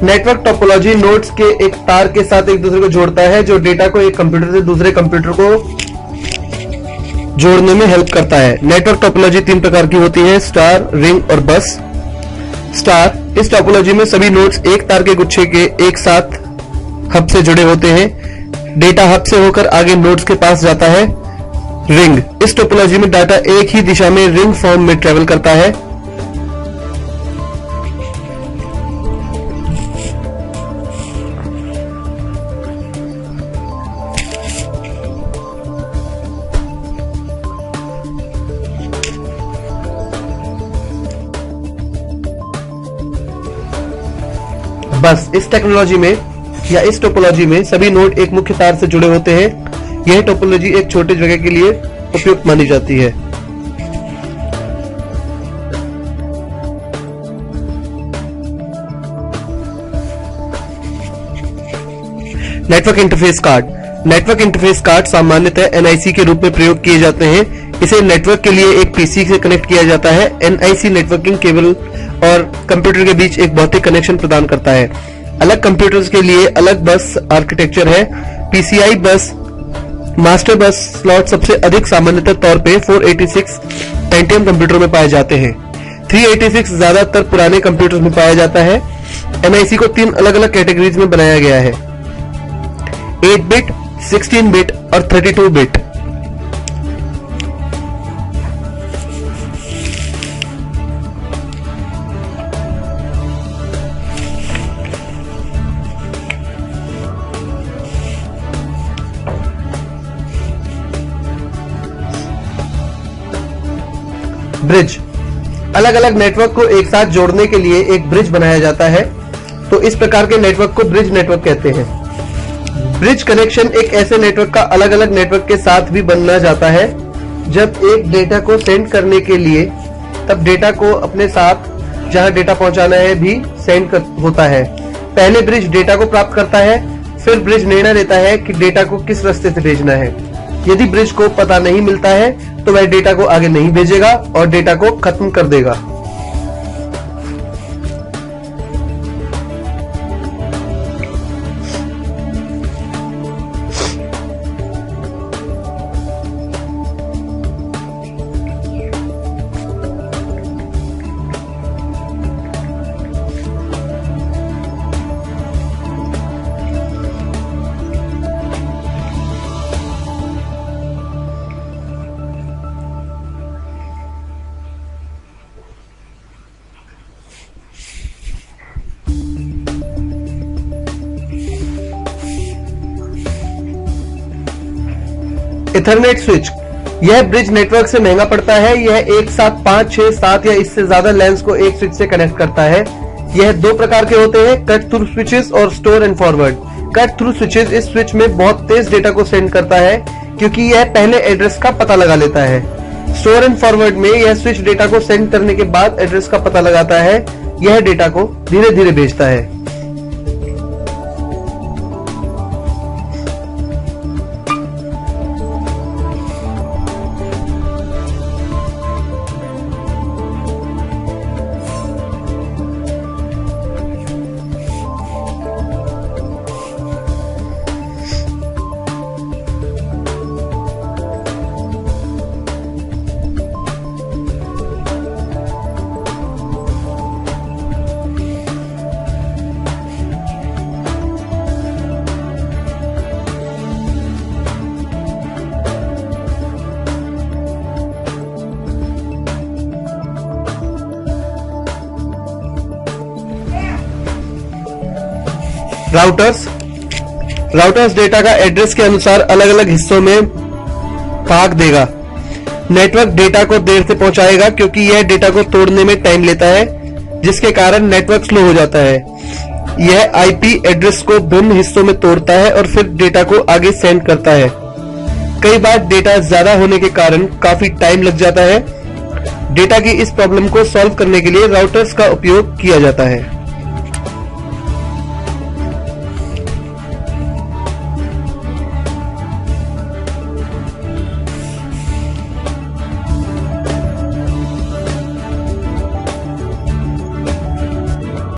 Network topology nodes के एक तार के साथ एक दूसरे को जोड़ता है, जो डेटा को एक कंप्यूटर से दूसरे कंप्यूटर को जोड़ने में हेल्प करता है। नेटवर्क टोपोलॉजी 3 प्रकार की होती है, स्टार, रिंग और बस। स्टार, इस टोपोलॉजी में सभी नोड्स एक तार के गुच्छे के एक साथ हब से जुड़े होते हैं। डेटा हब से होकर आगे नोड्स के पास जाता है। रिंग, इस टोपोलॉजी में डाटा एक ही दिशा में रिंग फॉर्म में ट्रेवल करता है। बस, इस टेक्नोलॉजी में या इस टोपोलॉजी में सभी नोड एक मुख्य तार से जुड़े होते हैं। यह टोपोलॉजी एक छोटे जगह के लिए उपयुक्त मानी जाती है। Network interface card, network interface card सामान्यतः एनआईसी के रूप में प्रयोग किए जाते हैं। इसे नेटवर्क के लिए एक पीसी से कनेक्ट किया जाता है। एनआईसी नेटवर्किंग केबल और कंप्यूटर के बीच एक भौतिक कनेक्शन प्रदान करता है। अलग कंप्यूटर्स के लिए अलग बस आर्किटेक्चर है। पीसीआई बस, मास्टर बस स्लॉट सबसे अधिक सामान्यतः तौर पे 486 पेंटियम कंप्यूटर में पाए जाते हैं। 386 ज्यादातर पुराने कंप्यूटर्स में पाया जाता है। एनआईसी को 3 अलग अलग कैटेगरीज में बनाया गया है, 8 बिट, 16 बिट और 32 बिट। ब्रिज, अलग अलग नेटवर्क को एक साथ जोड़ने के लिए एक ब्रिज बनाया जाता है, तो इस प्रकार के नेटवर्क को ब्रिज नेटवर्क कहते हैं। ब्रिज कनेक्शन एक ऐसे नेटवर्क का अलग अलग नेटवर्क के साथ भी बनना जाता है। जब एक डेटा को सेंड करने के लिए, तब डेटा को अपने साथ जहां डेटा पहुंचाना है भी सेंड होता है। पहले ब्रिज डेटा को प्राप्त करता है, फिर ब्रिज निर्णय लेता है कि डेटा को किस रास्ते से भेजना है। यदि ब्रिज को पता नहीं मिलता है तो वह डेटा को आगे नहीं भेजेगा और डेटा को खत्म कर देगा। इथरनेट स्विच, यह ब्रिज नेटवर्क से महंगा पड़ता है। यह एक साथ 5, 6, 7 या इससे ज्यादा लैंस को एक स्विच से कनेक्ट करता है। यह 2 प्रकार के होते हैं, कट थ्रू स्विचेस और store and forward. Cut through switches इस स्विच में बहुत तेज डेटा को सेंड करता है, क्योंकि यह पहले एड्रेस का पता लगा लेता है। स्टोर एंड फॉरवर्ड में यह स्विच डेटा को सेंड करने के बाद एड्रेस का पता लगाता है। यह डेटा को धीरे धीरे भेजता है। राउटर्स डेटा का एड्रेस के अनुसार अलग अलग हिस्सों में भाग देगा। नेटवर्क डेटा को देर से पहुंचाएगा, क्योंकि यह डेटा को तोड़ने में टाइम लेता है, जिसके कारण नेटवर्क स्लो हो जाता है। यह आईपी एड्रेस को भिन्न हिस्सों में तोड़ता है और फिर डेटा को आगे सेंड करता है। कई बार डेटा ज्यादा होने के कारण काफी टाइम लग जाता है। डेटा की इस प्रॉब्लम को सॉल्व करने के लिए राउटर्स का उपयोग किया जाता है।